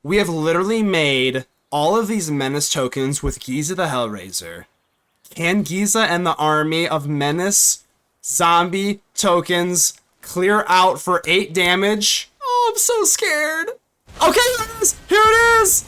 We have literally made all of these Menace tokens with Gisa the Hellraiser. Can Gisa and the army of Menace zombie tokens clear out for 8 damage? Oh, I'm so scared. Okay, here it is. Here it is.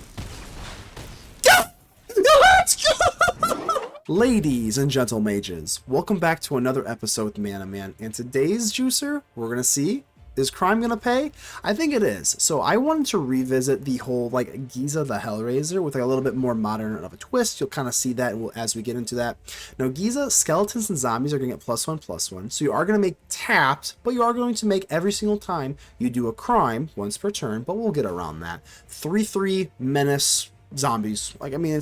Let's go. Ladies and gentle mages, welcome back to another episode with Mana Man. And today's juicer, we're going to see, is crime going to pay? I think it is. So I wanted to revisit the whole like Gisa the Hellraiser with like a little bit more modern of a twist. You'll kind of see that as we get into that. Now Gisa, skeletons and zombies are going to get +1/+1. So you are going to make tapped, but you are going to make every single time you do a crime once per turn, but we'll get around that. 3/3 menace zombies. Like, I mean,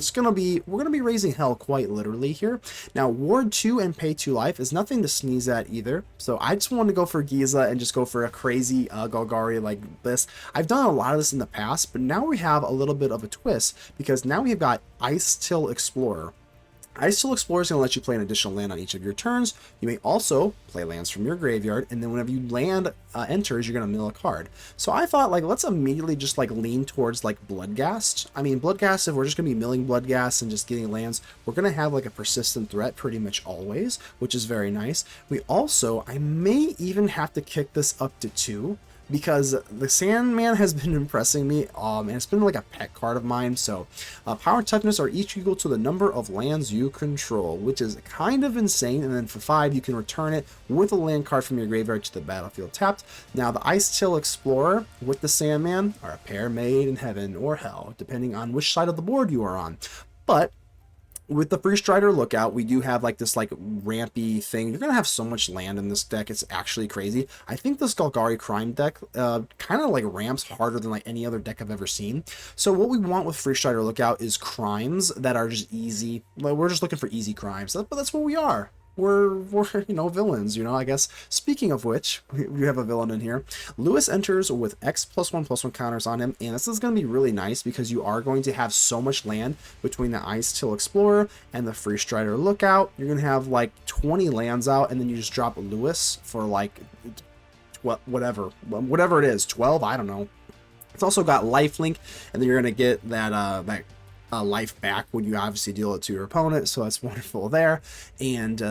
we're gonna be raising hell quite literally here. Now ward 2 and pay 2 life is nothing to sneeze at either, so I just wanted to go for Gisa and just go for a crazy Golgari like this. I've done a lot of this in the past, but now we have a little bit of a twist because now we've got Icetill Explorer. Icetill Explorer is going to let you play an additional land on each of your turns. You may also play lands from your graveyard, and then whenever you land enters, you're going to mill a card. So I thought, like, let's immediately just like lean towards like Bloodghast. I mean, Bloodghast, if we're just going to be milling Bloodghast and just getting lands, we're going to have like a persistent threat pretty much always, which is very nice. We also, I may even have to kick this up to 2. Because the Sandman has been impressing me, and it's been like a pet card of mine. So power and toughness are each equal to the number of lands you control, which is kind of insane. And then for 5, you can return it with a land card from your graveyard to the battlefield tapped. Now the Icetill Explorer with the Sandman are a pair made in heaven or hell, depending on which side of the board you are on. But with the Freestrider Lookout, we do have like this like rampy thing. You're gonna have so much land in this deck, it's actually crazy. I think this Golgari Crime deck kind of like ramps harder than like any other deck I've ever seen. So what we want with Freestrider Lookout is crimes that are just easy. Like, we're just looking for easy crimes, but that's what we are. We're you know, villains, you know, I guess. Speaking of which, we have a villain in here. Lewis enters with X +1/+1 counters on him, and this is going to be really nice because you are going to have so much land between the Icetill Explorer and the Freestrider Lookout. You're going to have like 20 lands out, and then you just drop Lewis for like whatever it is, 12, I don't know. It's also got lifelink, and then you're going to get that life back when you obviously deal it to your opponent, so that's wonderful there. And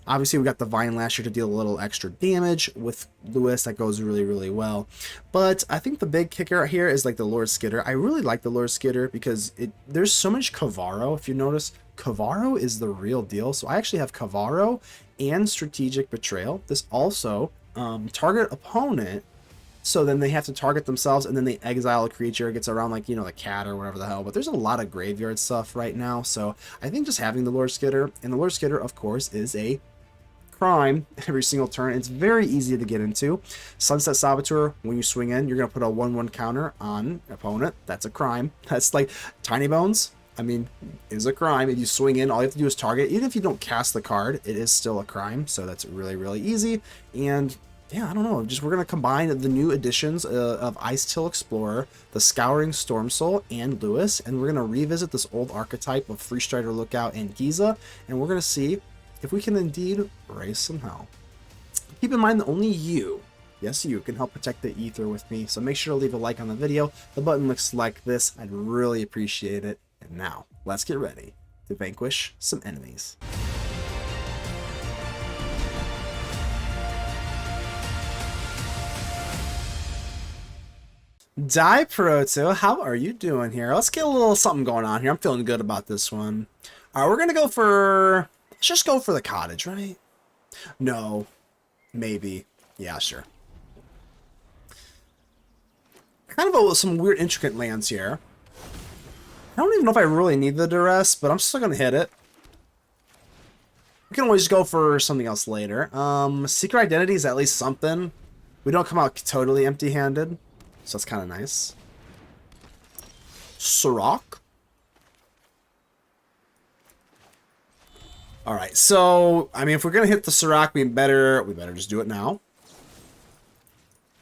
obviously we got the Vinelasher to deal a little extra damage with Lewis. That goes really, really well. But I think the big kicker here is like the Lord Skitter. I really like the Lord Skitter because there's so much Kavaro. If you notice, Kavaro is the real deal. So I actually have Kavaro and Strategic Betrayal. This also target opponent, so then they have to target themselves, and then they exile a creature. It gets around like, you know, the cat or whatever the hell. But there's a lot of graveyard stuff right now. So I think just having the Lord Skitter, and the Lord Skitter, of course, is a crime every single turn. It's very easy to get into. Sunset Saboteur, when you swing in, you're going to put a 1/1 counter on opponent. That's a crime. That's like Tinybones. I mean, is a crime. If you swing in, all you have to do is target. Even if you don't cast the card, it is still a crime. So that's really, really easy. And yeah, I don't know. We're going to combine the new additions of Icetill Explorer, the Scouring Stormsoul, and Lewis, and we're going to revisit this old archetype of Freestrider Lookout and Gisa, and we're going to see if we can indeed raise some hell. Keep in mind that only you, yes you, can help protect the ether with me, so make sure to leave a like on the video. The button looks like this. I'd really appreciate it. And now, let's get ready to vanquish some enemies. Die Proto, how are you doing here? Let's get a little something going on here. I'm feeling good about this one. All right, we're gonna go for, let's just go for the cottage, right? No, maybe, yeah, sure. Kind of some weird intricate lands here. I don't even know if I really need the Duress, but I'm still gonna hit it. We can always go for something else later. Secret Identity is at least something. We don't come out totally empty-handed. So that's kind of nice. Sirach. All right, so I mean, if we're gonna hit the Sirach, we better just do it now.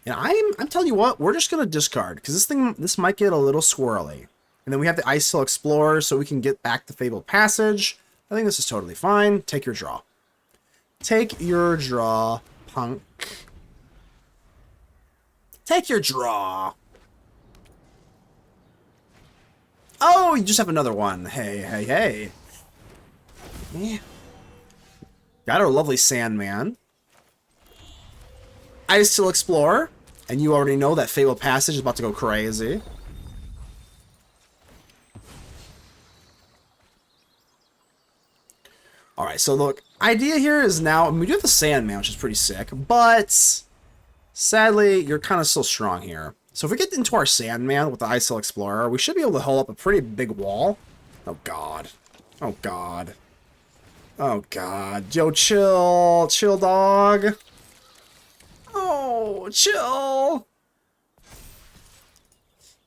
And I'm telling you what, we're just gonna discard because this might get a little squirrely. And then we have the Icetill Explorer, so we can get back to Fabled Passage. I think this is totally fine. Take your draw. Take your draw, punk. Take your draw. Oh, you just have another one. Hey, hey, hey. Yeah. Got our lovely Sandman. Icetill Explorer. And you already know that Fabled Passage is about to go crazy. Alright, so look, idea here is now, I mean, we do have the Sandman, which is pretty sick, but sadly, you're kind of still strong here. So if we get into our Sandman with the Icetill Explorer, we should be able to hold up a pretty big wall. Oh god. Oh god. Oh god. Yo, chill. Chill, dog. Oh, chill.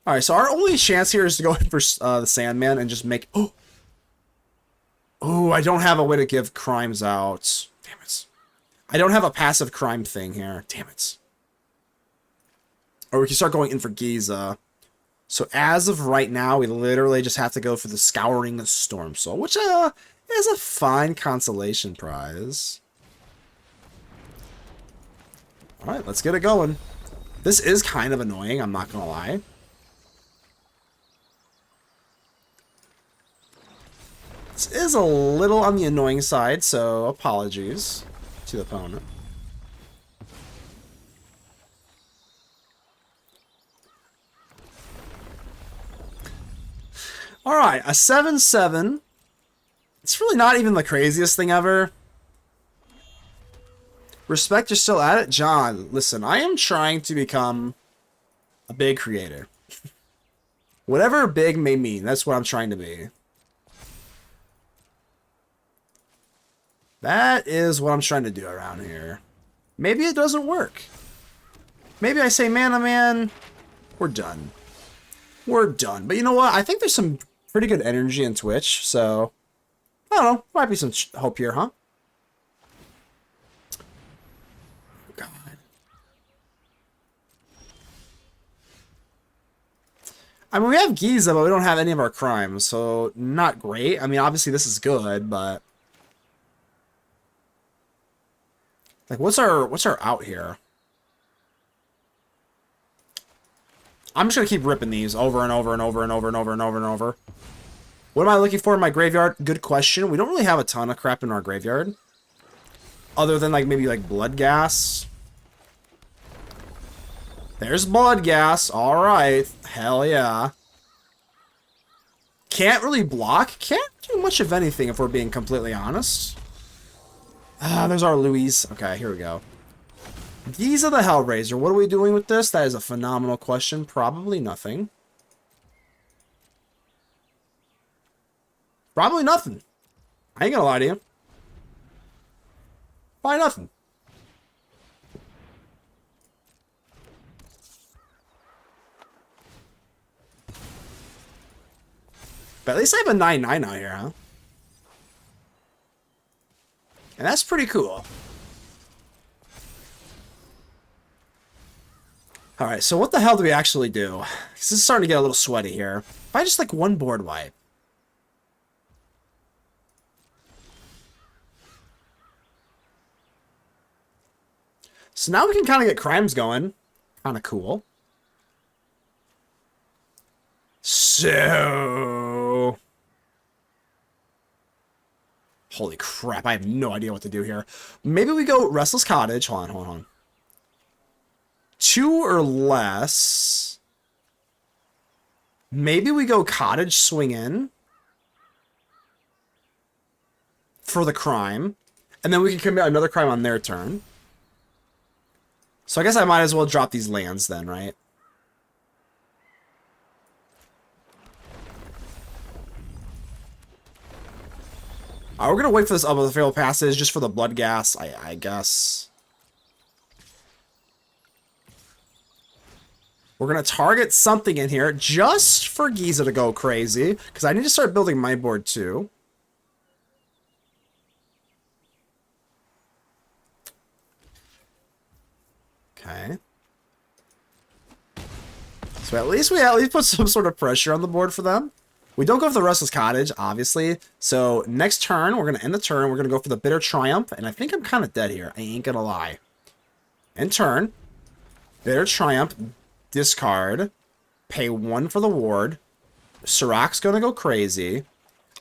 Alright, so our only chance here is to go in for the Sandman and just make... Oh, I don't have a way to give crimes out. Damn it. I don't have a passive crime thing here. Damn it. Or we can start going in for Gisa. So as of right now, we literally just have to go for the Scouring Stormsoul, which is a fine consolation prize. Alright, let's get it going. This is kind of annoying, I'm not gonna lie. This is a little on the annoying side, so apologies to the opponent. Alright, a 7/7. It's really not even the craziest thing ever. Respect, you're still at it? John, listen, I am trying to become a big creator. Whatever big may mean, that's what I'm trying to be. That is what I'm trying to do around here. Maybe it doesn't work. Maybe I say, man, we're done. We're done. But you know what? I think there's some pretty good energy in Twitch, so... I don't know. Might be some hope here, huh? God. I mean, we have Gisa, but we don't have any of our crimes, so not great. I mean, obviously this is good, but... Like, what's our out here? I'm just gonna keep ripping these over and over and over and over and over and over and over. What am I looking for in my graveyard? Good question. We don't really have a ton of crap in our graveyard. Other than, like, maybe, like, Bloodghast. There's Bloodghast. Alright. Hell yeah. Can't really block. Can't do much of anything if we're being completely honest. There's our Louise. Okay, here we go. Gisa the Hellraiser. What are we doing with this? That is a phenomenal question. Probably nothing. Probably nothing. I ain't gonna lie to you. Probably nothing. But at least I have a 9/9 out here, huh? And that's pretty cool. Alright, so what the hell do we actually do? This is starting to get a little sweaty here. If I just, like, one board wipe. So now we can kind of get crimes going. Kind of cool. So... Holy crap, I have no idea what to do here. Maybe we go Restless Cottage. Hold on. 2 or less. Maybe we go Cottage Swing In. For the crime. And then we can commit another crime on their turn. So I guess I might as well drop these lands then, right? We're going to wait for this other Fabled Passage just for the Bloodghast, I guess. We're going to target something in here just for Gisa to go crazy, because I need to start building my board too. Okay. So at least we put some sort of pressure on the board for them. We don't go for the Restless Cottage, obviously. So next turn, we're going to end the turn. We're going to go for the Bitter Triumph. And I think I'm kind of dead here. I ain't going to lie. End turn. Bitter Triumph. Discard. Pay 1 for the ward. Sirac's gonna go crazy.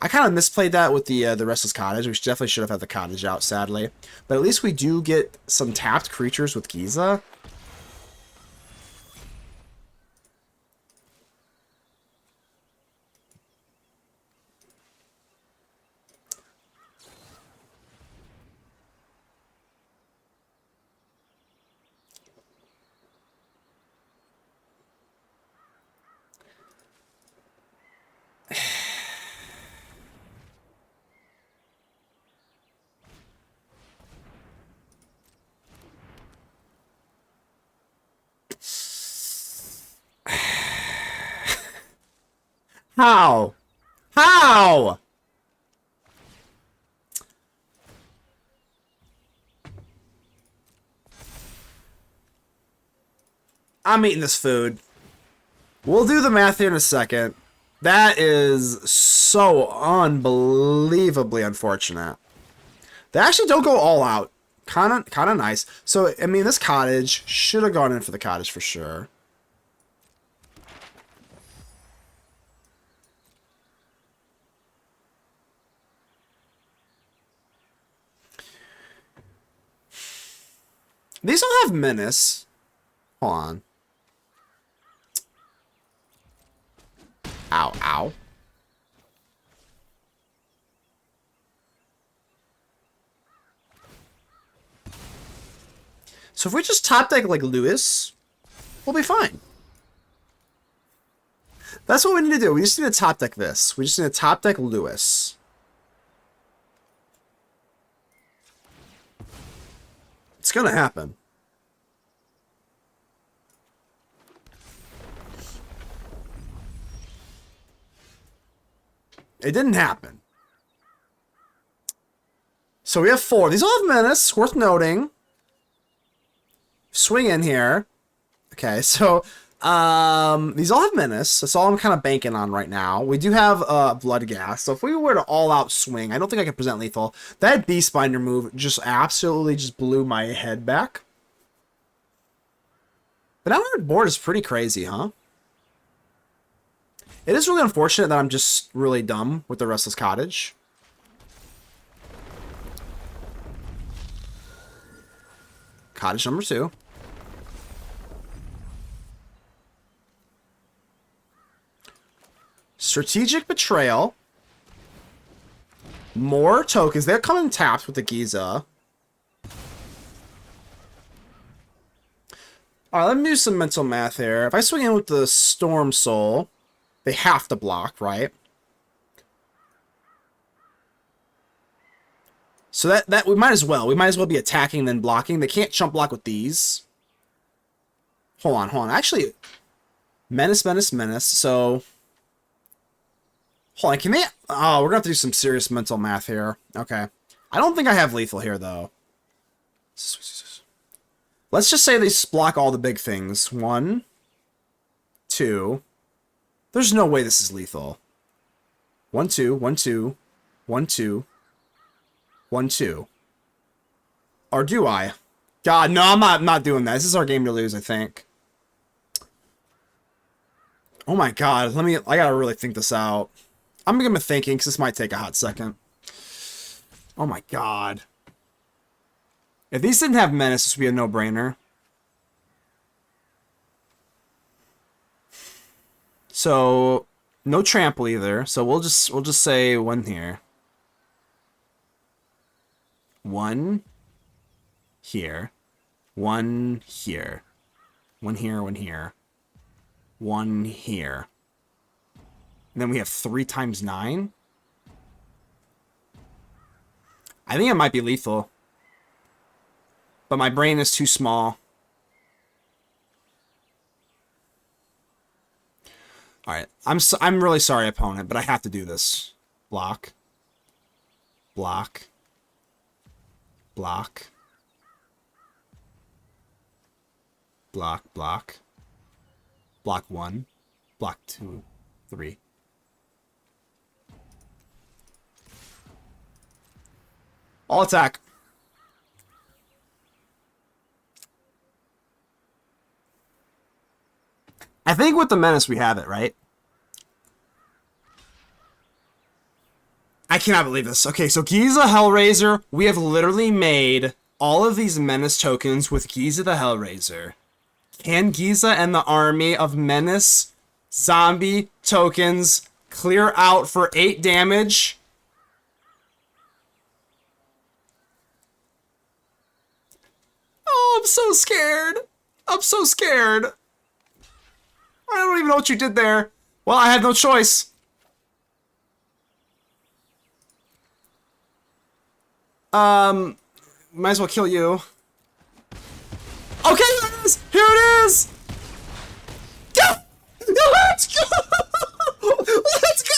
I kind of misplayed that with the Restless Cottage. We definitely should have had the Cottage out, sadly. But at least we do get some tapped creatures with Gisa. How? How? I'm eating this food. We'll do the math here in a second. That is so unbelievably unfortunate. They actually don't go all out. Kind of nice. So, I mean, this Cottage should have gone in for the Cottage for sure. These all have Menace. Hold on. Ow, ow. So if we just top deck like Lewis, we'll be fine. That's what we need to do. We just need to top deck this. We just need to top deck Lewis. It's gonna happen. It didn't happen. So we have 4. These all have Menace, worth noting. Swing in here. Okay, so these all have Menace. That's all I'm kind of banking on right now. We do have Bloodghast. So if we were to all-out swing, I don't think I can present lethal. That Beastbinder move just absolutely just blew my head back. But now our board is pretty crazy, huh? It is really unfortunate that I'm just really dumb with the Restless Cottage. Cottage number 2. Strategic Betrayal. More tokens. They're coming tapped with the Gisa. Alright, let me do some mental math here. If I swing in with the Stormsoul, they have to block, right? So that we might as well. We might as well be attacking than blocking. They can't chump block with these. Hold on. Actually, Menace. So, hold on. Can they... Oh, we're going to have to do some serious mental math here. Okay. I don't think I have lethal here, though. Let's just say they block all the big things. 1, 2... There's no way this is lethal. 1, 2, 1, 2, 1, 2, 1, 2. Or do I? God, no, I'm not doing that. This is our game to lose, I think. Oh my god, I gotta really think this out. I'm gonna be thinking, because this might take a hot second. Oh my god. If these didn't have Menace, this would be a no-brainer. So, no trample either. So we'll just say 1 here. 1 here. 1 here. 1 here, 1 here. 1 here. And then we have 3 times 9. I think it might be lethal. But my brain is too small. Alright, I'm really sorry, opponent, but I have to do this. Block. Block. Block. Block, block. Block 1. Block 2. 3. All attack. I think with the Menace we have it, right? I cannot believe this. Okay, so Gisa Hellraiser, we have literally made all of these Menace tokens with Gisa the Hellraiser. Can Gisa and the army of Menace zombie tokens clear out for 8 damage? Oh, I'm so scared. I'm so scared. I don't even know what you did there. Well, I had no choice. Might as well kill you. Okay, here it is! Here it is! Go! Let's go! Let's go!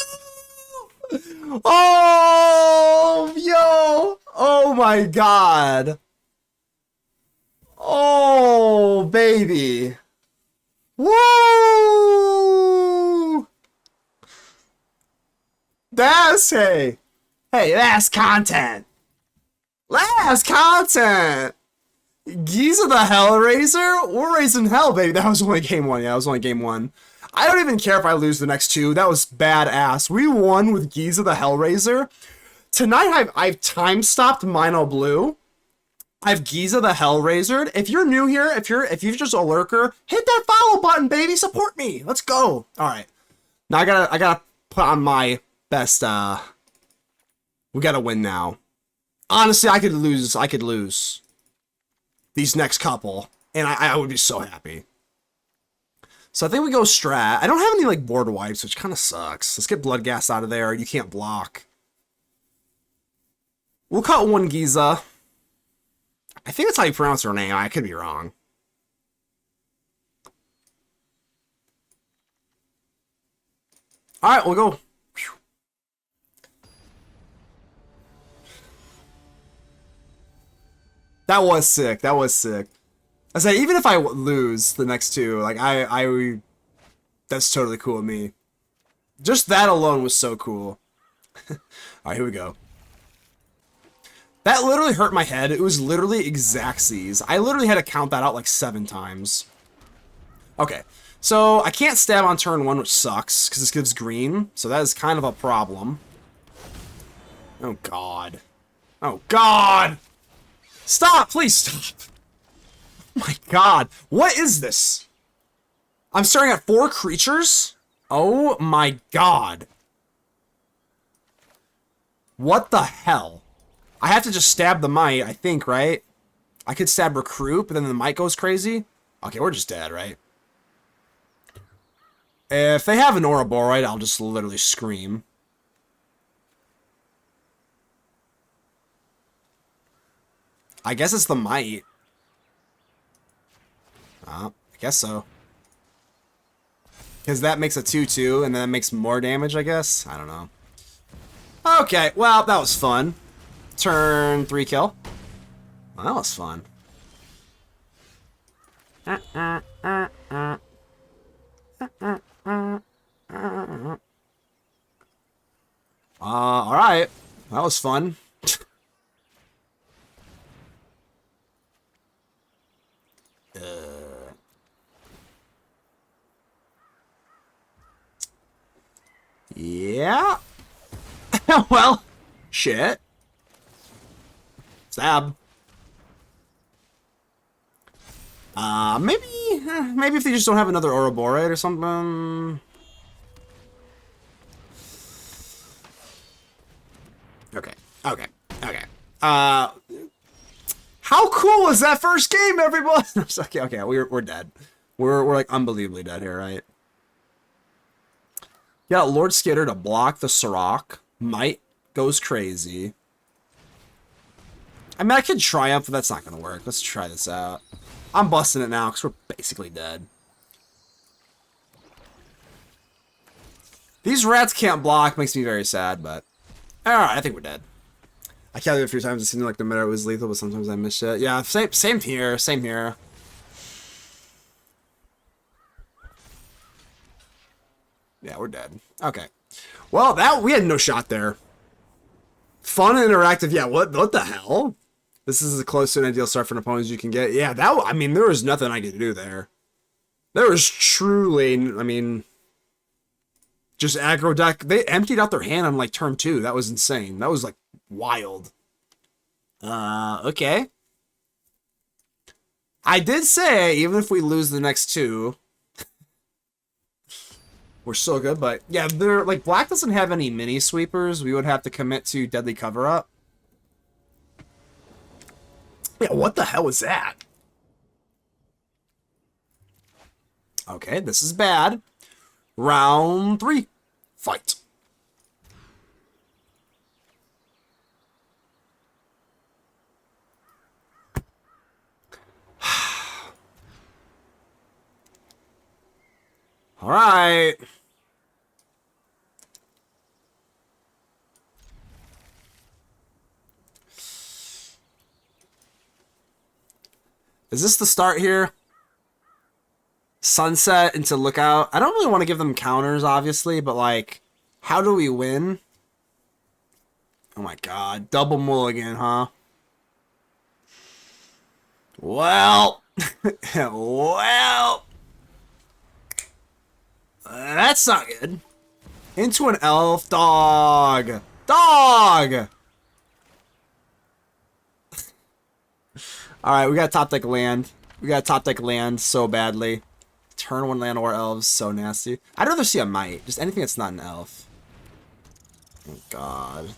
Oh, yo! Oh my god. Oh, baby. Woo! Hey, that's content. Last content! Gisa the Hellraiser? We're raising hell, baby. That was only game 1. Yeah, that was only game 1. I don't even care if I lose the next 2. That was badass. We won with Gisa the Hellraiser. Tonight, I've time-stopped Mono Blue. I've Gisa the Hellraiser. If you're new here, if you're just a lurker, hit that follow button, baby. Support me. Let's go. All right. Now I gotta put on my best. We gotta win now. Honestly, I could lose these next couple, and I would be so happy. So I think we go strat. I don't have any like board wipes, which kind of sucks. Let's get Bloodghast out of there. You can't block. We'll cut 1 Gisa. I think that's how you pronounce her name. I could be wrong. All right, we'll go. Whew. That was sick. That was sick. I say, even if I lose the next 2, like that's totally cool with me. Just that alone was so cool. All right, here we go. That literally hurt my head. It was literally Exactsies. I literally had to count that out like 7 times. Okay, so I can't stab on turn 1, which sucks, because this gives green. So that is kind of a problem. Oh, God. Oh, God! Stop! Please stop! Oh, my God. What is this? I'm staring at 4 creatures? Oh, my God. What the hell? I have to just stab the Might, I think, right? I could stab Recruit, but then the Might goes crazy? Okay, we're just dead, right? If they have an Ouroboros, I'll just literally scream. I guess it's the Might. I guess so. Because that makes a 2-2, and then that makes more damage, I guess? I don't know. Okay, well, that was fun. Turn 3 kill. Well, that was fun. Alright. That was fun. Yeah. Well, shit. Stab. Maybe if they just don't have another Ouroboros or something. Okay. How cool was that first game, everyone? Okay, we're dead. We're like unbelievably dead here, right? Yeah, Lord Skitter to block the Sirach. Might goes crazy. I mean, I could Triumph, but that's not going to work. Let's try this out. I'm busting it now because we're basically dead. These rats can't block. Makes me very sad, but... Alright, I think we're dead. I counted a few times. It seemed like the meta was lethal, but sometimes I miss it. Yeah, same here. Same here. Yeah, we're dead. Okay. Well, we had no shot there. Fun and interactive. Yeah, what the hell? This is as close to an ideal start for an opponent as you can get. Yeah, I mean, there was nothing I could do there. There was truly, I mean, just aggro deck. They emptied out their hand on like turn 2. That was insane. That was like wild. Okay. I did say even if we lose the next 2, we're still good. But yeah, they're like black doesn't have any mini sweepers. We would have to commit to Deadly Cover Up. Yeah, what the hell was that? Okay, this is bad. Round 3. Fight. All right. Is this the start here? Sunset into Lookout. I don't really want to give them counters, obviously, but like, how do we win? Oh my god. Double mulligan, huh? Well. Well. That's not good. Into an elf. Dog. Dog! Alright, we got top deck land. We got top deck land so badly. Turn 1 land or elves, so nasty. I'd rather see a might. Just anything that's not an elf. Oh god.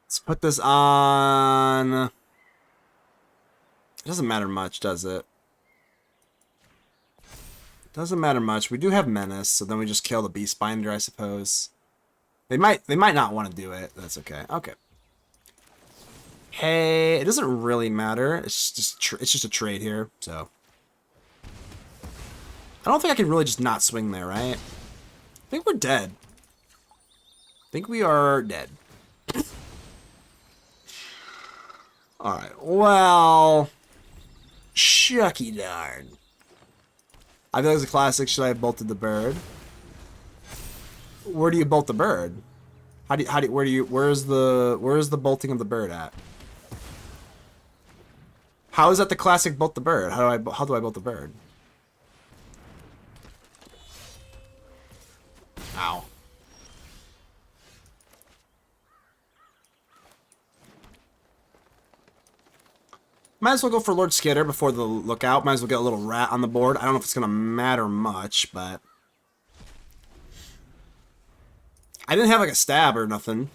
Let's put this on. It doesn't matter much, does it? Doesn't matter much. We do have Menace, so then we just kill the Beastbinder, I suppose. They might not want to do it. That's okay. Okay. Hey, it doesn't really matter. It's just a trade here, so. I don't think I can really just not swing there, right? I think we're dead. I think we are dead. Alright, well... Shucky darn. I feel like it's a classic, should I have bolted the bird? Where do you bolt the bird? Where's the bolting of the bird at? How is that the classic bolt the bird? How do I bolt the bird? Ow. Might as well go for Lord Skitter before the Lookout. Might as well get a little rat on the board. I don't know if it's going to matter much, but... I didn't have like a stab or nothing.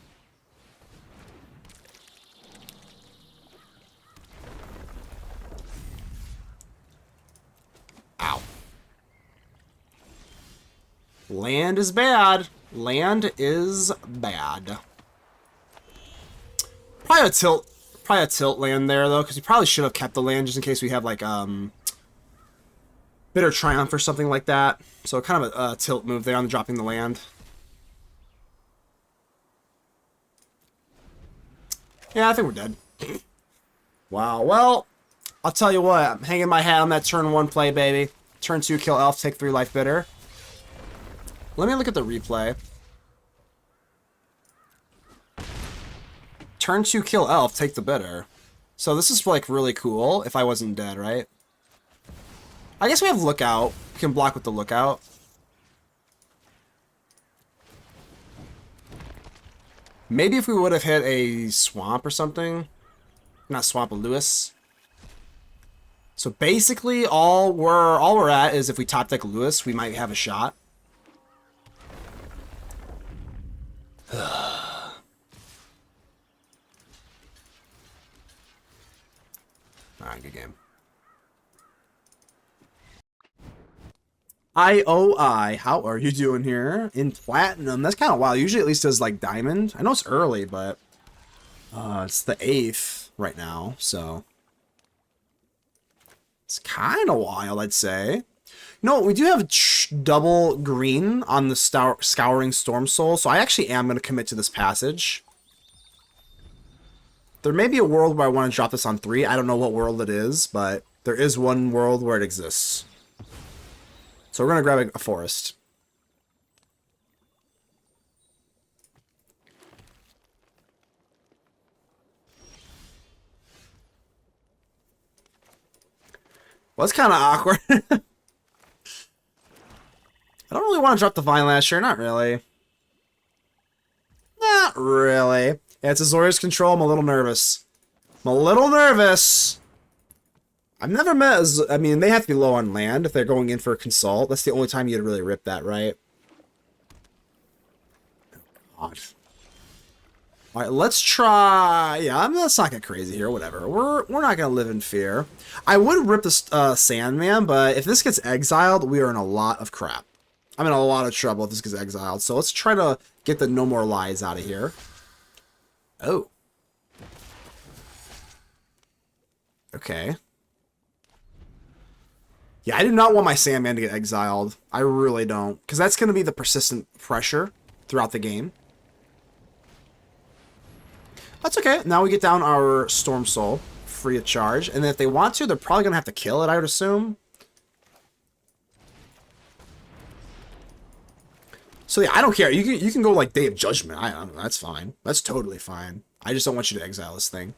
Ow. Land is bad. Land is bad. Probably a tilt land there, though, because we probably should have kept the land just in case we have, like, Bitter Triumph or something like that. So kind of a tilt move there on dropping the land. Yeah, I think we're dead. Wow, well, I'll tell you what. I'm hanging my hat on that turn 1 play, baby. Turn 2, kill elf, take 3 life bitter. Let me look at the replay. Turn 2, kill elf, take the bitter. So this is, like, really cool if I wasn't dead, right? I guess we have Lookout. We can block with the Lookout. Maybe if we would have hit a Swamp or something. Not Swamp, a Lewis. So basically, all we're at is if we top deck Lewis, we might have a shot. Alright, good game. IOI, how are you doing here? In Platinum, that's kind of wild. Usually at least does like Diamond. I know it's early, but it's the 8th right now, so it's kind of wild, I'd say. No, we do have double green on the Scouring Stormsoul, so I actually am going to commit to this passage. There may be a world where I want to drop this on 3. I don't know what world it is, but There is one world where it exists. So we're going to grab a forest. Well, it's kind of awkward. I don't really want to drop the Vinelasher. Not really. Not really. Yeah, it's Azorius control. I'm a little nervous. I'm a little nervous. I've never met... I mean, they have to be low on land if they're going in for a consult. That's the only time you'd really rip that, right? Oh, God. All right, let's try... Yeah, let's not get crazy here. Whatever. We're not going to live in fear. I would rip the Sandman, but if this gets exiled, we are in a lot of crap. I'm in a lot of trouble if this gets exiled. So let's try to get the No More Lies out of here. Oh. Okay. Yeah, I do not want my Sandman to get exiled. I really don't. Because that's going to be the persistent pressure throughout the game. That's okay. Now we get down our Stormsoul free of charge. And then if they want to, they're probably going to have to kill it, I would assume. So yeah, I don't care. You can go like Day of Judgment. I don't know. That's fine. That's totally fine. I just don't want you to exile this thing.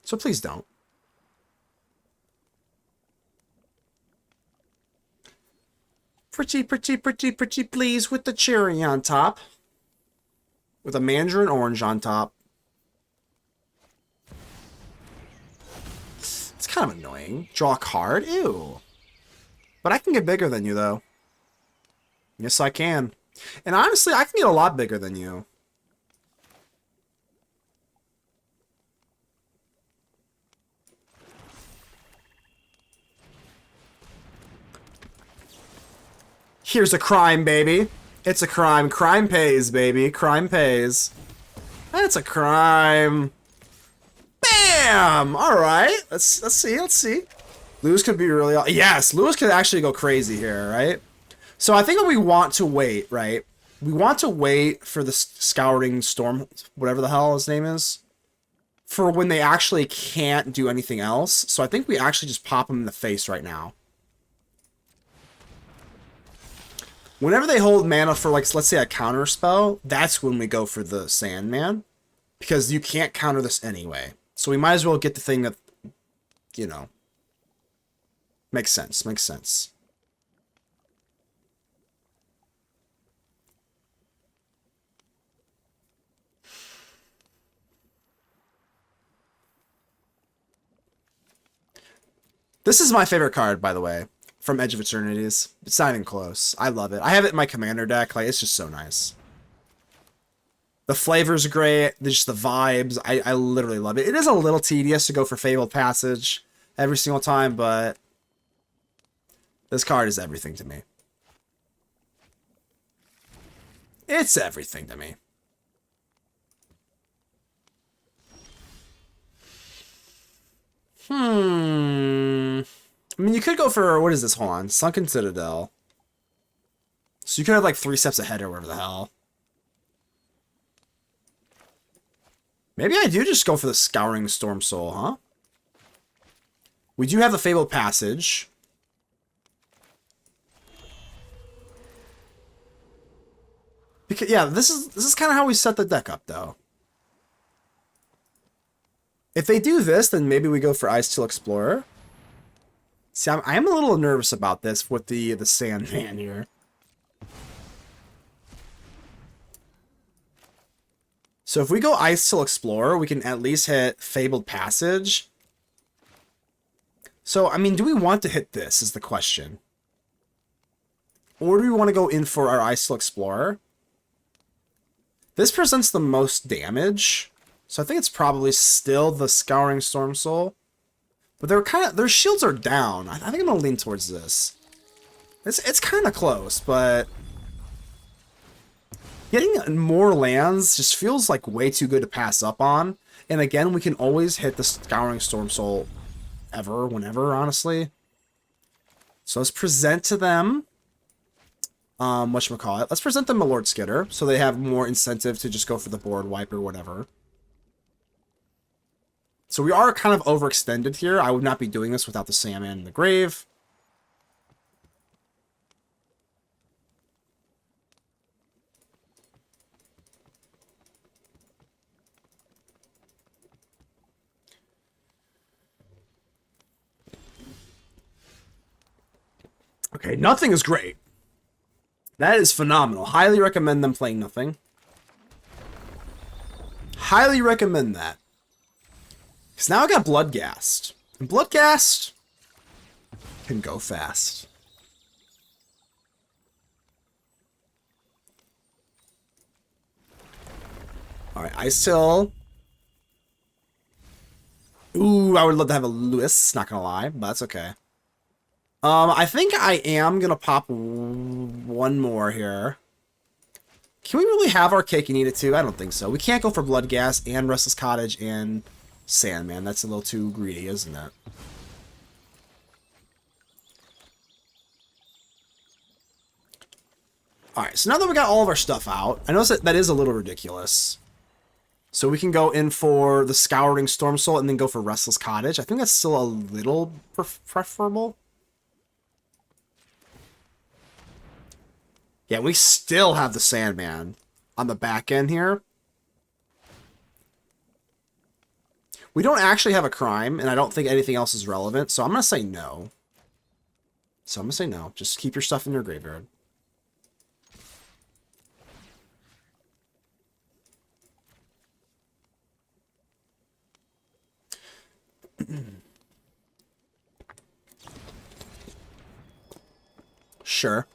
So please don't. Pretty, pretty, pretty, pretty please with the cherry on top. With a mandarin orange on top. It's kind of annoying. Draw a card? Ew. But I can get bigger than you, though. Yes, I can. And honestly, I can get a lot bigger than you. Here's a crime, baby. It's a crime. Crime pays, baby. Crime pays. That's a crime. Bam! Alright. Let's see. Let's see. Lewis could be really... Yes, Lewis could actually go crazy here, right? So I think we want to wait, right? We want to wait for the Scouring Storm... Whatever the hell his name is. For when they actually can't do anything else. So I think we actually just pop him in the face right now. Whenever they hold mana for, like, let's say a counter spell, that's when we go for the Sandman. Because you can't counter this anyway. So we might as well get the thing that, you know, makes sense. Makes sense. This is my favorite card, by the way. From Edge of Eternities. It's not even close. I love it. I have it in my commander deck. Like, it's just so nice. The flavor's great. Just the vibes. I literally love it. It is a little tedious to go for Fabled Passage every single time, but this card is everything to me. It's everything to me. I mean, you could go for, what is this? Hold on. Sunken Citadel. So you could have like 3 steps ahead or whatever the hell. Maybe I do just go for the Scouring Stormsoul, huh? We do have the Fabled Passage. Because, yeah, this is kind of how we set the deck up, though. If they do this, then maybe we go for Icetill Explorer. See, I am a little nervous about this with the Sandman here. So if we go Icetill Explorer, we can at least hit Fabled Passage. So, I mean, do we want to hit this is the question. Or do we want to go in for our Icetill Explorer? This presents the most damage. So I think it's probably still the Scouring Stormsoul. But their shields are down. I think I'm gonna lean towards this. It's kind of close, but getting more lands just feels like way too good to pass up on. And again, we can always hit the Scouring Stormsoul whenever, honestly. So let's present to them. Whatchamacallit? Let's present them a Lord Skitter, so they have more incentive to just go for the board wipe or whatever. So we are kind of overextended here. I would not be doing this without the Sandman in the grave. Okay, nothing is great. That is phenomenal. Highly recommend them playing nothing. Highly recommend that. Because now I got Bloodghast. And Bloodghast can go fast. Alright, Icetill. Ooh, I would love to have a Lewis, not gonna lie, but that's okay. I think I am gonna pop one more here. Can we really have our cake and eat it too? I don't think so. We can't go for Bloodghast and Restless Cottage and Sandman. That's a little too greedy, isn't it? Alright, so now that we got all of our stuff out, I know that is a little ridiculous. So we can go in for the Scouring Stormsoul and then go for Restless Cottage. I think that's still a little preferable. Yeah, we still have the Sandman on the back end here. We don't actually have a crime, and I don't think anything else is relevant, so I'm going to say no. Just keep your stuff in your graveyard. Sure.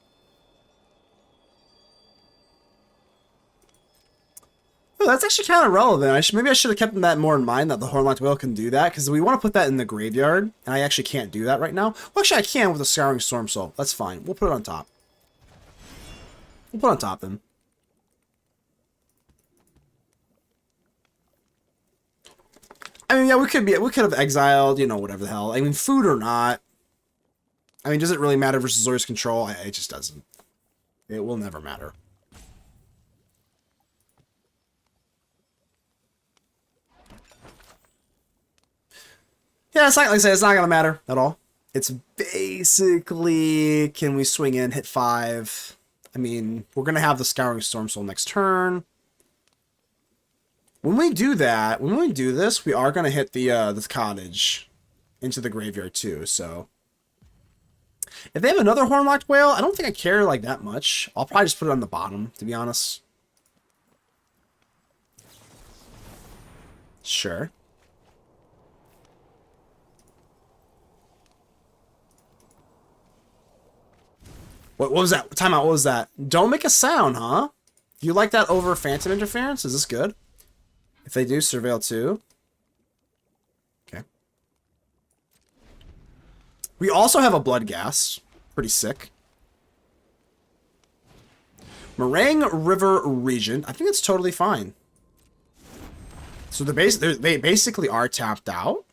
Oh, that's actually kind of relevant. Maybe I should have kept that more in mind, that the Hornlocked Whale can do that, because we want to put that in the graveyard, and I actually can't do that right now. Well, actually, I can with the Scouring Stormsoul. That's fine. We'll put it on top. We'll put it on top, then. I mean, yeah, we could have exiled, you know, whatever the hell. I mean, food or not. I mean, does it really matter versus Zori's control? It just doesn't. It will never matter. Yeah, it's not, like I say, it's not going to matter at all. It's basically, can we swing in, hit 5? I mean, we're going to have the Scouring Stormsoul next turn. When we do that, when we do this, we are going to hit the cottage into the graveyard too, so. If they have another Hornlocked Whale, I don't think I care like that much. I'll probably just put it on the bottom, to be honest. Sure. What was that? Timeout, what was that? Don't make a sound, huh? You like that over Phantom Interference? Is this good? If they do, Surveil 2. Okay. We also have a Bloodghast. Pretty sick. Meringue River Regent. I think it's totally fine. So they basically are tapped out.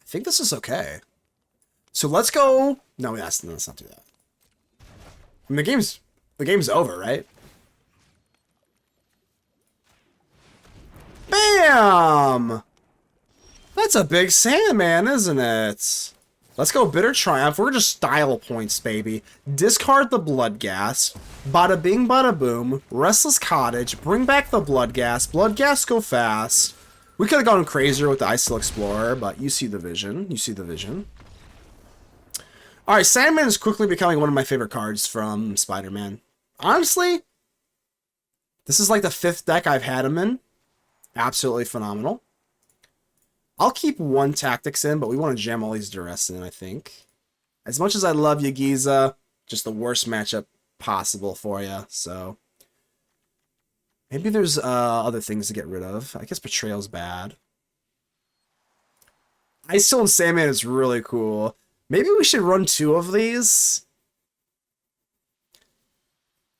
I think this is okay. So let's go... No, let's not do that. I mean, the game's over, right? Bam! That's a big Sandman, isn't it? Let's go Bitter Triumph. We're just style points, baby. Discard the Bloodghast. Bada bing, bada boom. Restless Cottage. Bring back the Bloodghast. Bloodghast go fast. We could have gone crazier with the Icetill Explorer, but you see the vision. You see the vision. Alright, Sandman is quickly becoming one of my favorite cards from Spider-Man. Honestly, this is like the 5th deck I've had him in. Absolutely phenomenal. I'll keep one Tactics in, but we want to jam all these Duress in, I think. As much as I love you, Gisa, just the worst matchup possible for you, so... Maybe there's other things to get rid of. I guess Betrayal's bad. Icetill and Sandman is really cool. Maybe we should run 2 of these.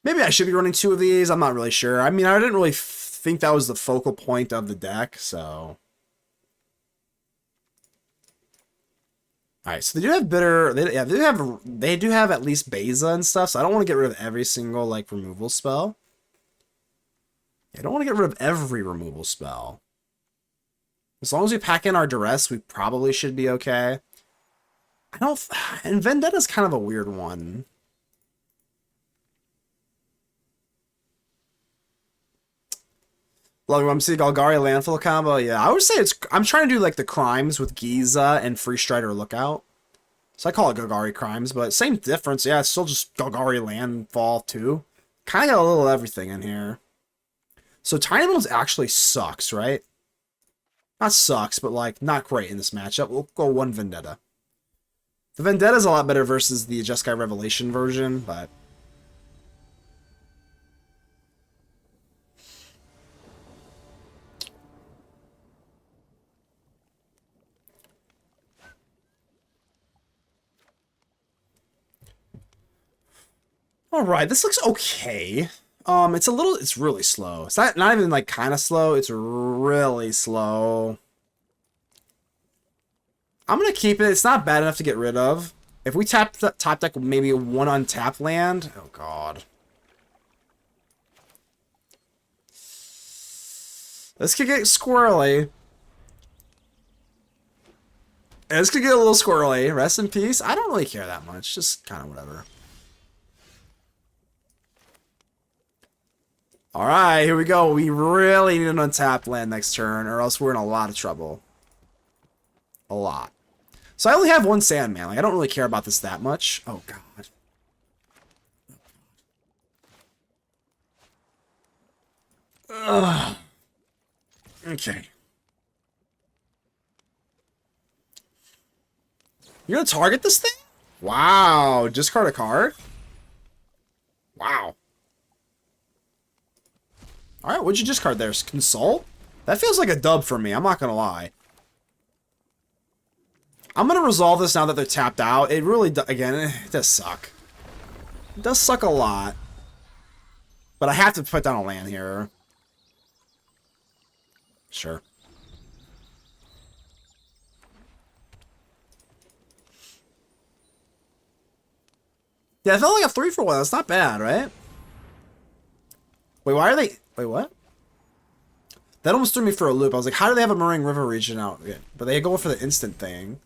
Maybe I should be running 2 of these. I'm not really sure. I mean, I didn't really think that was the focal point of the deck, so... Alright, so they do have bitter... They do have at least Beza and stuff, so I don't want to get rid of every single, like, removal spell. I don't want to get rid of every removal spell. As long as we pack in our Duress, we probably should be okay. I don't... And Vendetta's kind of a weird one. Love MC Golgari Landfall combo. Yeah, I would say it's... I'm trying to do like the crimes with Gisa and Freestrider Lookout. So I call it Golgari crimes, but same difference. Yeah, it's still just Golgari Landfall too. Kind of got a little everything in here. So Tinybones actually sucks, right? Not sucks, but like not great in this matchup. We'll go one Vendetta. The Vendetta's a lot better versus the Jeskai Revelation version, but... Alright, this looks okay. It's really slow. It's not even like kind of slow, it's really slow. I'm gonna keep it. It's not bad enough to get rid of. If we tap the top deck maybe one untapped land, oh god. This could get squirrely. This could get a little squirrely. Rest in peace. I don't really care that much. Just kind of whatever. Alright, here we go. We really need an untapped land next turn, or else we're in a lot of trouble. A lot. So I only have one Sandman. Like, I don't really care about this that much. Oh, God. Ugh. Okay. You're gonna target this thing? Wow. Discard a card? Wow. Alright, what'd you discard there? Consult? That feels like a dub for me, I'm not gonna lie. I'm gonna resolve this now that they're tapped out. It really, again, it does suck. It does suck a lot. But I have to put down a land here. Sure. Yeah, it felt like a 3-for-1. That's not bad, right? Wait, why are they... Wait, what? That almost threw me for a loop. I was like, how do they have a Murring River region out? But they go for the instant thing.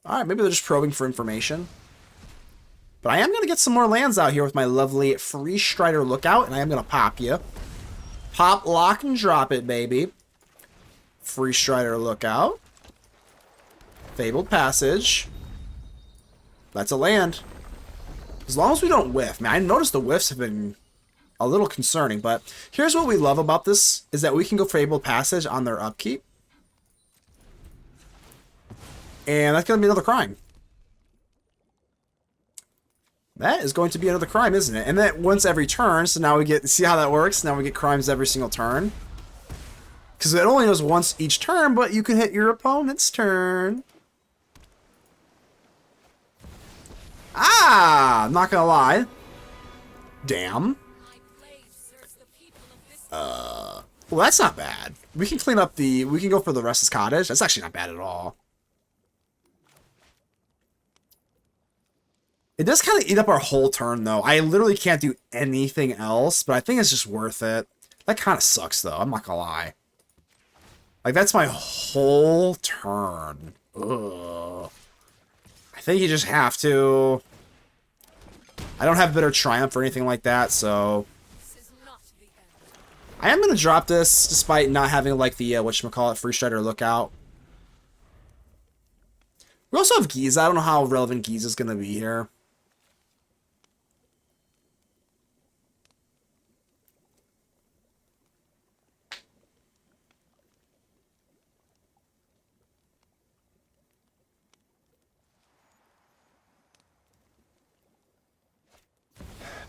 Alright, maybe they're just probing for information. But I am going to get some more lands out here with my lovely Freestrider Lookout, and I am going to pop you. Pop, lock, and drop it, baby. Freestrider Lookout. Fabled Passage. That's a land. As long as we don't whiff. Man, I noticed the whiffs have been a little concerning, but here's what we love about this, is that we can go Fabled Passage on their upkeep. And that's going to be another crime. That is going to be another crime, isn't it? And that once every turn, so now we get... See how that works? Now we get crimes every single turn. Because it only does once each turn, but you can hit your opponent's turn. Ah! I'm not going to lie. Damn. Well, that's not bad. We can clean up the... We can go for the Restless Cottage. That's actually not bad at all. It does kind of eat up our whole turn, though. I literally can't do anything else, but I think it's just worth it. That kind of sucks, though. I'm not gonna lie. Like, that's my whole turn. Ugh. I think you just have to... I don't have Bitter Triumph or anything like that, so... I am going to drop this, despite not having, like, the, whatchamacallit, Freestrider Lookout. We also have Gisa. I don't know how relevant Gisa's going to be here.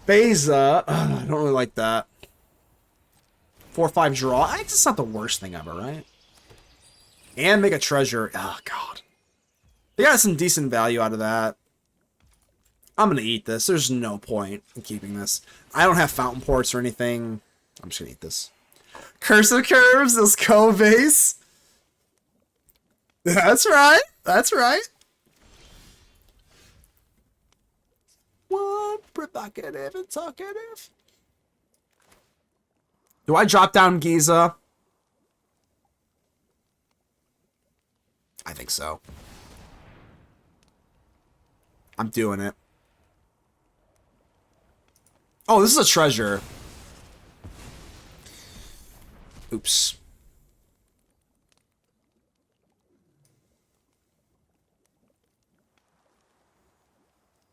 Beza. I don't really like that. 4-5 draw. I think it's not the worst thing ever, right? And make a treasure. Oh, God. They got some decent value out of that. I'm going to eat this. There's no point in keeping this. I don't have fountain ports or anything. I'm just going to eat this. Curse of Curves. This co-base. That's right. That's right. What? Provocative and talkative. Do I drop down Gisa? I think so. I'm doing it. Oh, this is a treasure. Oops.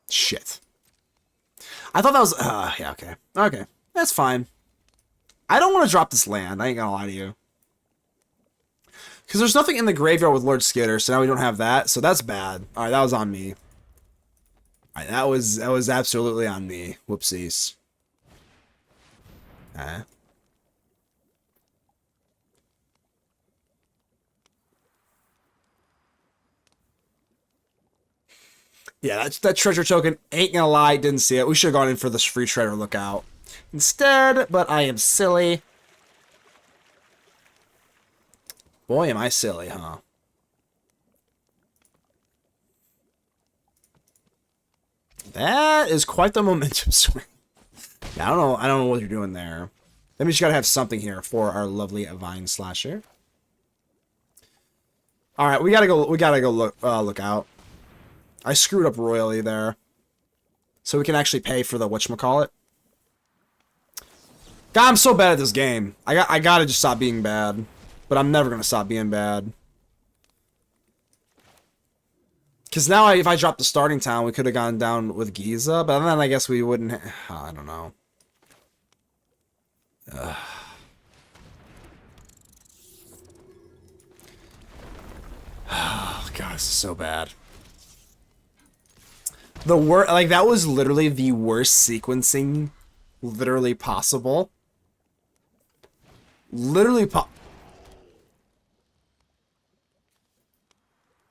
Shit. I thought that was... yeah, okay. Okay. That's fine. I don't want to drop this land. I ain't gonna lie to you. Because there's nothing in the graveyard with Lord Skitter, so now we don't have that. So that's bad. Alright, that was on me. Alright, that was absolutely on me. Whoopsies. Okay. Yeah, that treasure token, ain't gonna lie, didn't see it. We should have gone in for this Freestrider Lookout instead, but I am silly. Boy, am I silly, huh? That is quite the momentum swing. Yeah, I don't know what you're doing there. Then we just gotta have something here for our lovely Vine Slasher. All right, we gotta go look out. I screwed up royally there. So we can actually pay for the whatchamacallit. God, I'm so bad at this game. I gotta just stop being bad. But I'm never gonna stop being bad. Because now if I dropped the starting town, we could have gone down with Gisa. But then I guess we wouldn't... I don't know. Oh, God, this is so bad. The worst, like, that was literally the worst sequencing literally possible. Literally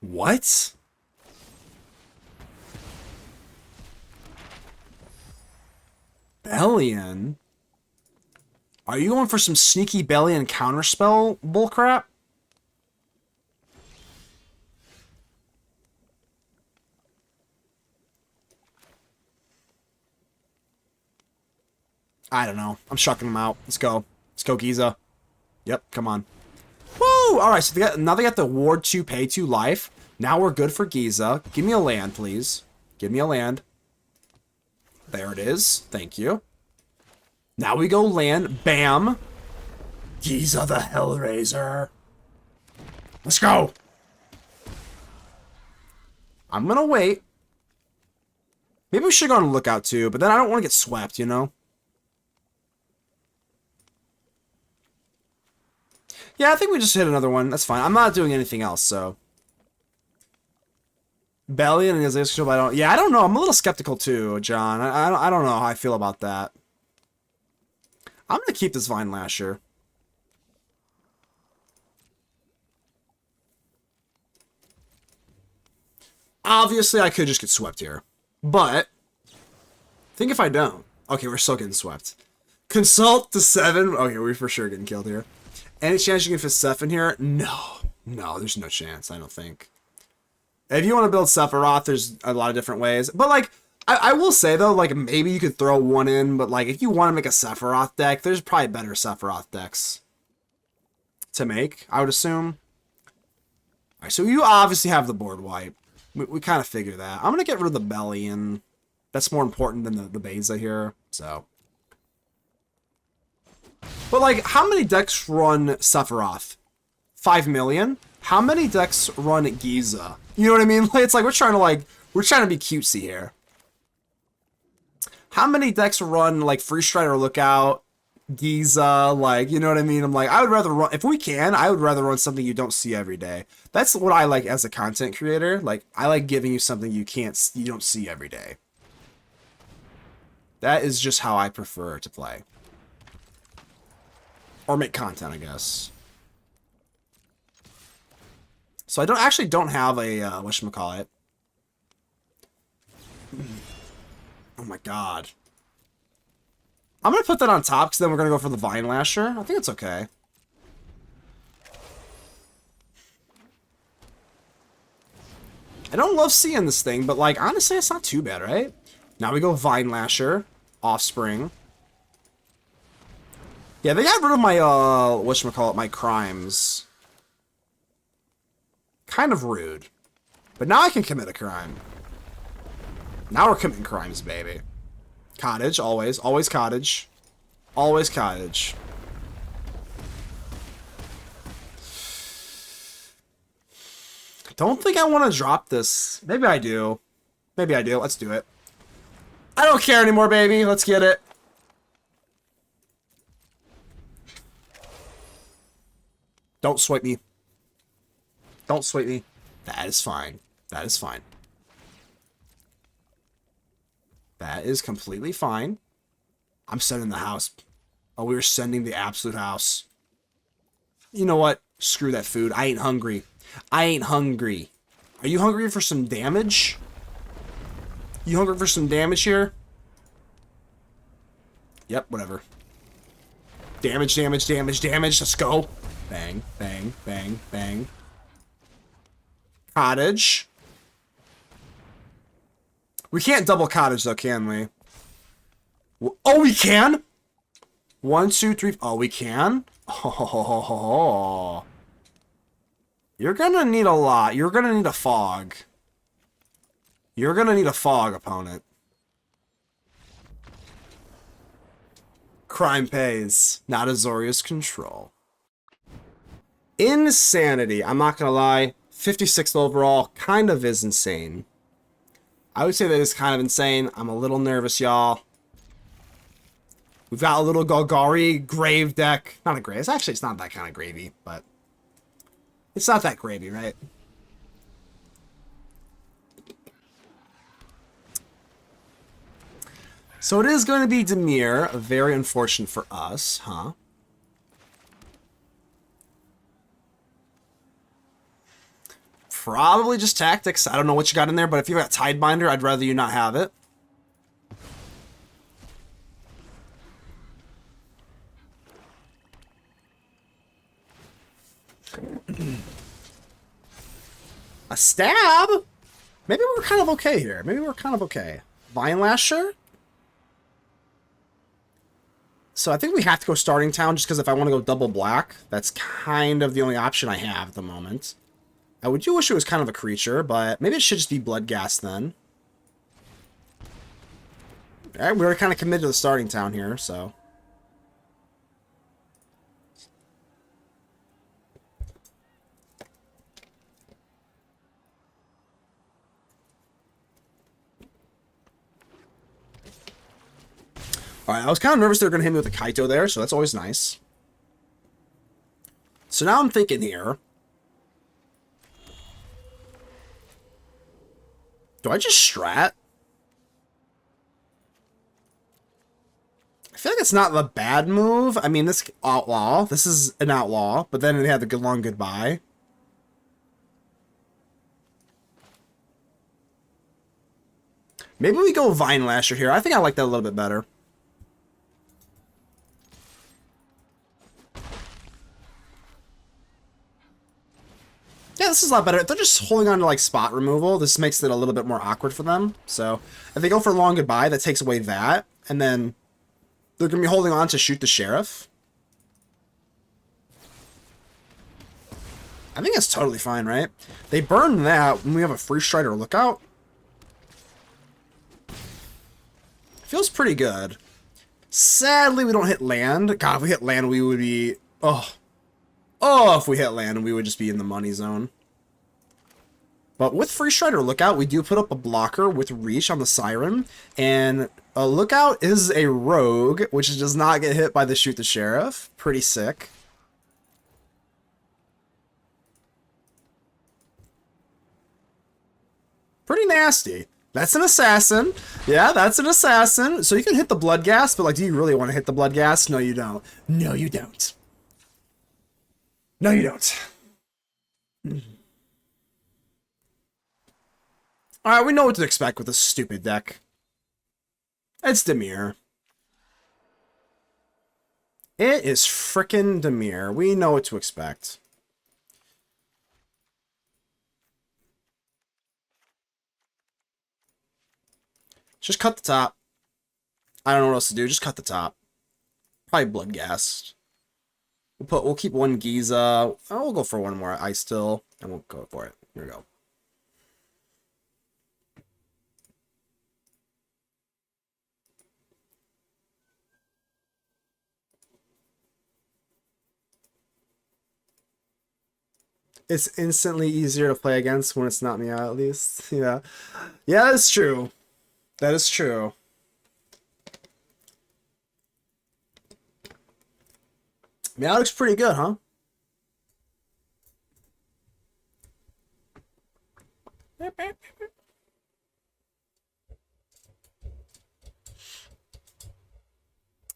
What? Bellion? Are you going for some sneaky Bellion counterspell bullcrap? I don't know. I'm shucking them out. Let's go. Let's go, Gisa. Yep, come on. Woo! Alright, so now they got the Ward 2, Pay 2 life. Now we're good for Gisa. Give me a land, please. Give me a land. There it is. Thank you. Now we go land. Bam! Gisa the Hellraiser. Let's go! I'm gonna wait. Maybe we should go on a lookout too, but then I don't want to get swept, you know? Yeah, I think we just hit another one. That's fine. I'm not doing anything else, so. Bellion and his I don't. Yeah, I don't know. I'm a little skeptical too, John. I don't know how I feel about that. I'm gonna keep this Vinelasher. Obviously, I could just get swept here, but think if I don't. Okay, we're still getting swept. Consult to 7. Okay, we're for sure getting killed here. Any chance you can fit Seph in here? No. No, there's no chance, I don't think. If you want to build Sephiroth, there's a lot of different ways. But, like, I will say, though, like, maybe you could throw one in. But, like, if you want to make a Sephiroth deck, there's probably better Sephiroth decks to make, I would assume. Alright, so you obviously have the board wipe. We kind of figure that. I'm going to get rid of the Bellion. That's more important than the Beza here, so... But, like, how many decks run Sephiroth? 5 million? How many decks run Gisa? You know what I mean? It's like we're trying to be cutesy here. How many decks run, like, Freestrider Lookout, Gisa, like, you know what I mean? I'm like, I would rather run, if we can, I would rather run something you don't see every day. That's what I like as a content creator. Like, I like giving you something you don't see every day. That is just how I prefer to play. Or make content, I guess. So I don't have a, whatchamacallit. Oh my god. I'm gonna put that on top, because then we're gonna go for the Vinelasher. I think it's okay. I don't love seeing this thing, but, like, honestly, it's not too bad, right? Now we go Vinelasher, Offspring. Yeah, they got rid of my, whatchamacallit, my crimes. Kind of rude. But now I can commit a crime. Now we're committing crimes, baby. Cottage, always. Always cottage. Always cottage. Don't think I want to drop this. Maybe I do. Maybe I do. Let's do it. I don't care anymore, baby. Let's get it. Don't swipe me. Don't swipe me. That is fine. That is fine. That is completely fine. I'm sending the house. Oh, we were sending the absolute house. You know what? Screw that food. I ain't hungry. I ain't hungry. Are you hungry for some damage? You hungry for some damage here? Yep, whatever. Damage, damage, damage, damage. Let's go. Bang, bang, bang, bang. Cottage. We can't double cottage though, can we? Oh, we can? 1, 2, 3. Oh, we can? Oh. You're gonna need a lot. You're gonna need a fog. You're gonna need a fog, opponent. Crime pays. Not Azorius control. Insanity. I'm not gonna lie. 56th overall kind of is insane. I would say that is kind of insane. I'm a little nervous, y'all. We've got a little Golgari grave deck. Not a grave. It's not that kind of gravy, but it's not that gravy, right? So it is going to be Dimir. Very unfortunate for us, huh? Probably just tactics. I don't know what you got in there, but if you got Tidebinder, I'd rather you not have it. A stab? Maybe we're kind of okay here. Maybe we're kind of okay. Vinelasher? So I think we have to go starting town just because if I want to go double black, that's kind of the only option I have at the moment. I do wish it was kind of a creature, but maybe it should just be Bloodghast then. Alright, we were kind of committed to the starting town here, so. Alright, I was kind of nervous they were going to hit me with a Kaito there, so that's always nice. So now I'm thinking here. Do I just strat? I feel like it's not the bad move. I mean, this outlaw. This is an outlaw, but then they have the good long goodbye. Maybe we go Vinelasher here. I think I like that a little bit better. Yeah, this is a lot better. If they're just holding on to, like, spot removal, this makes it a little bit more awkward for them. So, if they go for long goodbye, that takes away that. And then they're going to be holding on to shoot the sheriff. I think that's totally fine, right? They burn that when we have a Freestrider Lookout. Feels pretty good. Sadly, we don't hit land. God, if we hit land, we would be... Oh, if we hit land, we would just be in the money zone. But with Freestrider Lookout, we do put up a blocker with Reach on the Siren. And a Lookout is a rogue, which does not get hit by the Shoot the Sheriff. Pretty sick. Pretty nasty. That's an assassin. Yeah, that's an assassin. So you can hit the Bloodghast, but like, do you really want to hit the Bloodghast? No, you don't. No, you don't. No, you don't. Alright, we know what to expect with this stupid deck. It's Dimir. It is frickin' Dimir. We know what to expect. Just cut the top. I don't know what else to do. Just cut the top. Probably Bloodghast. We'll keep one Gisa. Oh, we'll go for one more Icetill, and we'll go for it. Here we go. It's instantly easier to play against when it's not Meow, at least. Yeah. Yeah, that's true. That is true. Meow looks pretty good, huh?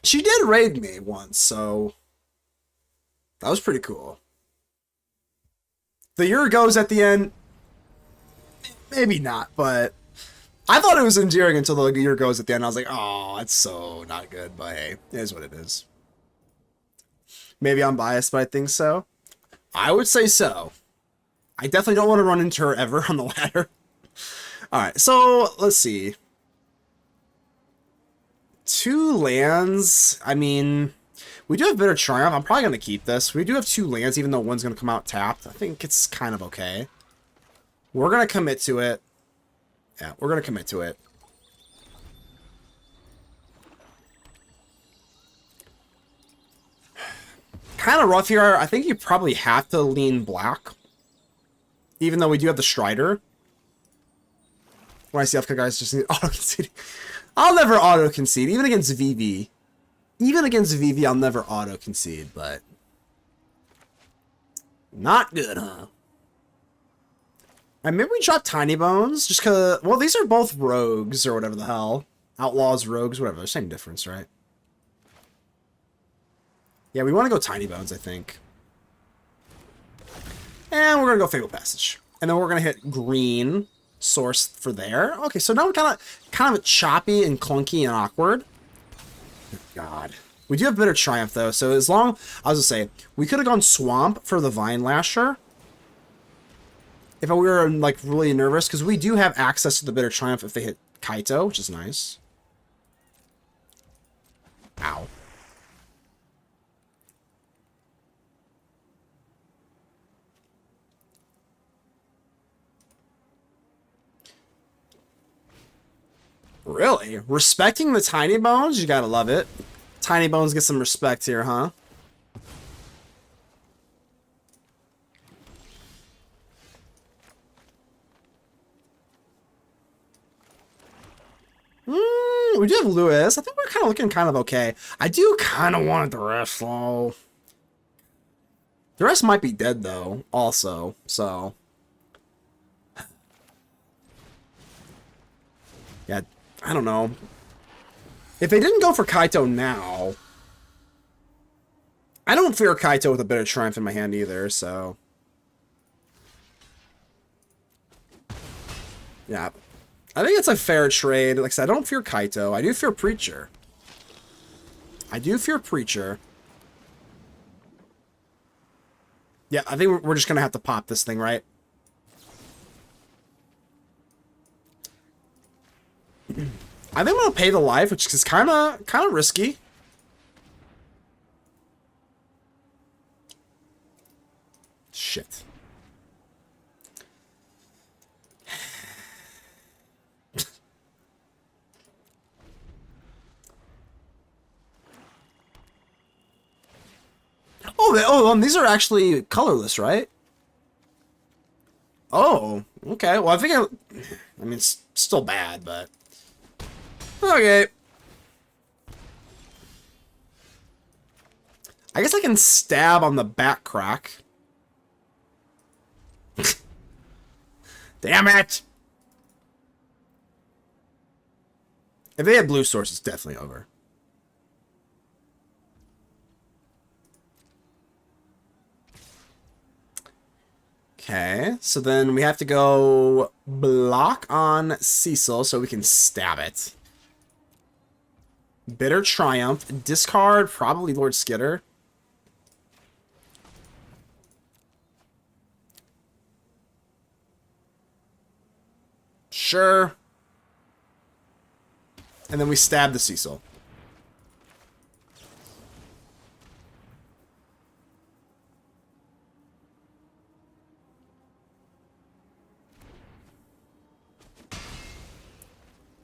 She did raid me once, so that was pretty cool. The year goes at the end. Maybe not, but I thought it was endearing until the year goes at the end. I was like, oh, it's so not good, but hey, it is what it is. Maybe I'm biased, but I think so. I would say so. I definitely don't want to run into her ever on the ladder. Alright, so let's see. 2 lands. I mean, we do have Bitter Triumph. I'm probably going to keep this. We do have 2 lands, even though one's going to come out tapped. I think it's kind of okay. We're going to commit to it. Yeah, we're going to commit to it. Kind of rough here. I think you probably have to lean black. Even though we do have the Strider. When I see FK guys just need auto-conceding. I'll never auto-concede, even against VV. Even against VV, I'll never auto-concede, but... Not good, huh? And maybe we drop Tinybones, just because... Well, these are both rogues, or whatever the hell. Outlaws, rogues, whatever. Same difference, right? Yeah, we want to go Tinybones, I think. And we're going to go Fabled Passage. And then we're going to hit green source for there. Okay, so now we're kind of choppy and clunky and awkward. God. We do have Bitter Triumph, though, so as long... I was going to say, we could have gone Swamp for the Vinelasher. If we were, like, really nervous, because we do have access to the Bitter Triumph if they hit Kaito, which is nice. Ow. Really? Respecting the Tinybones? You gotta love it. Tinybones get some respect here, huh? We do have Lewis. I think we're kind of looking kind of okay. I do kind of want Duress, though. Duress might be dead, though, also, so... Yeah, I don't know. If they didn't go for Kaito now... I don't fear Kaito with a Bitter Triumph in my hand either, so... Yeah. I think it's a fair trade. Like I said, I don't fear Kaito. I do fear Preacher. I do fear Preacher. Yeah, I think we're just going to have to pop this thing, right? I think I'm going to pay the life, which is kind of risky. Shit. These are actually colorless, right? Oh, okay. Well, I think I mean, it's still bad, but... Okay. I guess I can stab on the back crack. Damn it! If they had blue source, it's definitely over. Okay, so then we have to go block on Cecil so we can stab it. Bitter Triumph. Discard, probably Lord Skitter. Sure. And then we stab the Cecil.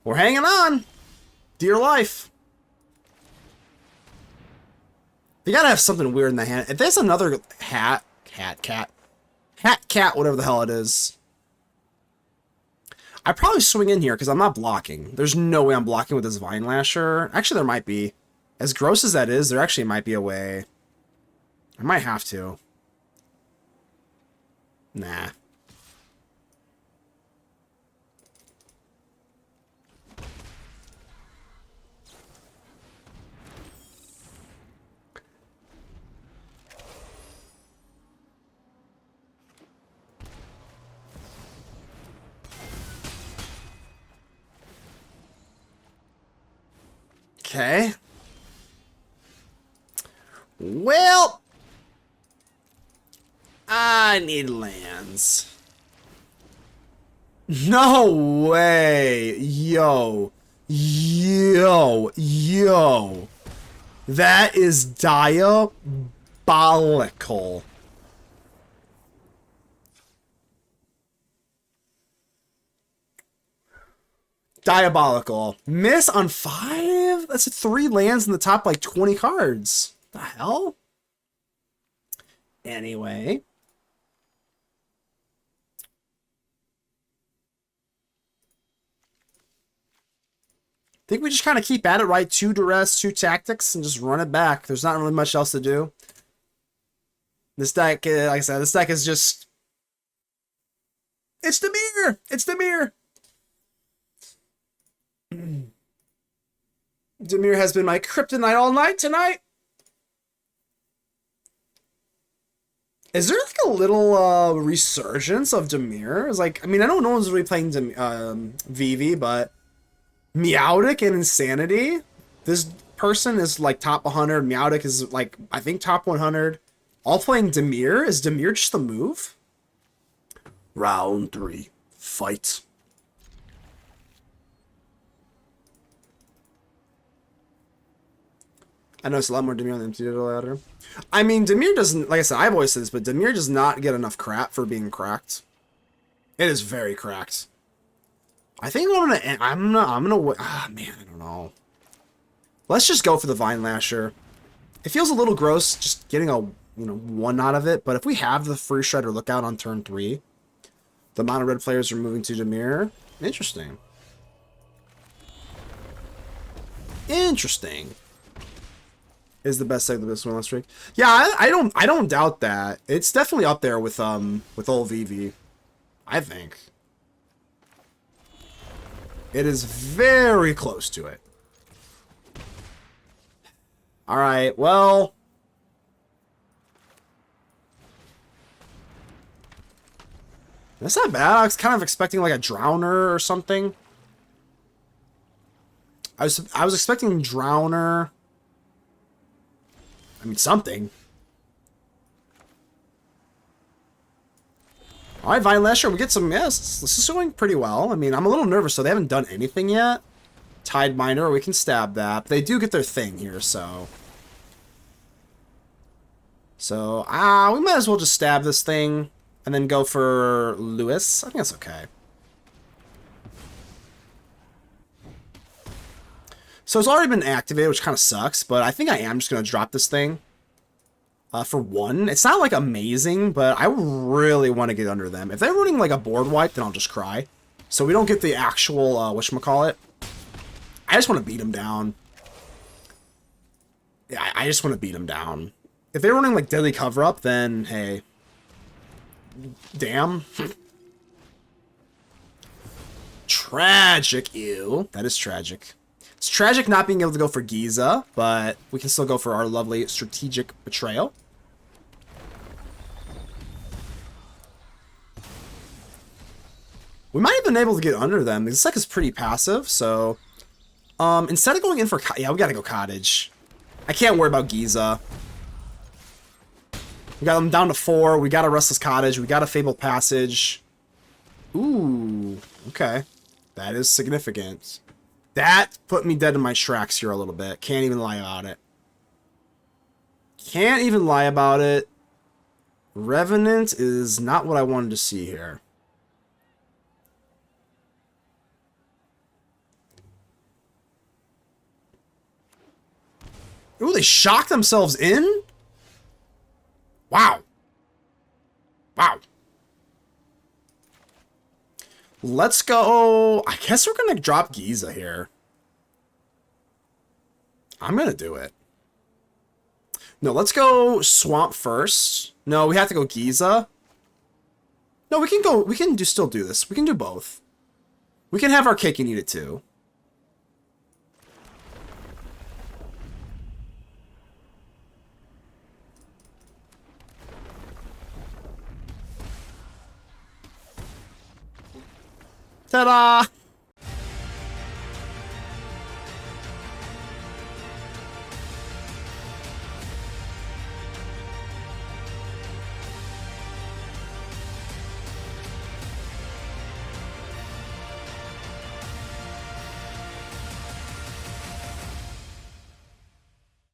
We're hanging on. Dear life. You gotta have something weird in the hand. If there's another cat, whatever the hell it is, I'd probably swing in here because I'm not blocking. There's no way I'm blocking with this Vinelasher. Actually, there might be. As gross as that is, there actually might be a way. I might have to. Nah. Okay. Well, I need lands. No way. Yo. That is diabolical. Diabolical. Miss on 5? That's 3 lands in the top like 20 cards. The hell? Anyway. I think we just kind of keep at it, right? 2 Duress, 2 Tactics, and just run it back. There's not really much else to do. This deck, like I said, this deck is just... It's Dimir! It's Dimir! Dimir has been my kryptonite all night tonight. Is there like a little resurgence of Dimir? It's like, I mean, I know no one's really playing VV, but Meowdic and Insanity. This person is like top 100. Meowdic is like, I think top 100. All playing Dimir. Is Dimir just a move? Round 3. Fight. I know it's a lot more Dimir than MTG ladder. I mean, Dimir doesn't, like I said, I've always said this, but Dimir does not get enough crap for being cracked. It is very cracked. I think I'm gonna, man, I don't know. Let's just go for the Vinelasher. It feels a little gross just getting a, 1 out of it, but if we have the Freestrider Lookout on turn 3, the mono red players are moving to Dimir. Interesting. Interesting. Is the best deck of this one last week. Yeah, I don't doubt that. It's definitely up there with old VV. I think. It is very close to it. Alright, well. That's not bad. I was kind of expecting like a Drowner or something. I was expecting Drowner. I mean, something. Alright, Vinelasher, we get some, yes, this is going pretty well. I mean, I'm a little nervous, so they haven't done anything yet. Tide Miner, we can stab that. But they do get their thing here, so. So, we might as well just stab this thing and then go for Lewis. I think that's okay. So it's already been activated, which kind of sucks, but I think I am just going to drop this thing for 1. It's not, like, amazing, but I really want to get under them. If they're running, like, a board wipe, then I'll just cry. So we don't get the actual, whatchamacallit. I just want to beat them down. Yeah, I just want to beat them down. If they're running, like, Deadly Cover-Up, then, hey. Damn. Tragic, ew. That is tragic. It's tragic not being able to go for Gisa, but we can still go for our lovely Strategic Betrayal. We might have been able to get under them. This deck is pretty passive, so... instead of going in for... Yeah, we gotta go Cottage. I can't worry about Gisa. We got them down to 4. We got a Restless Cottage. We got a Fabled Passage. Ooh, okay. That is significant. That put me dead in my tracks here a little bit. Can't even lie about it. Can't even lie about it. Revenant is not what I wanted to see here. Ooh, they shocked themselves in? Wow. Wow. Let's go. I guess we're going to drop Gisa here. I'm going to do it. No, let's go Swamp first. No, we have to go Gisa. No, we can still do this. We can do both. We can have our cake and eat it too. Ta-da!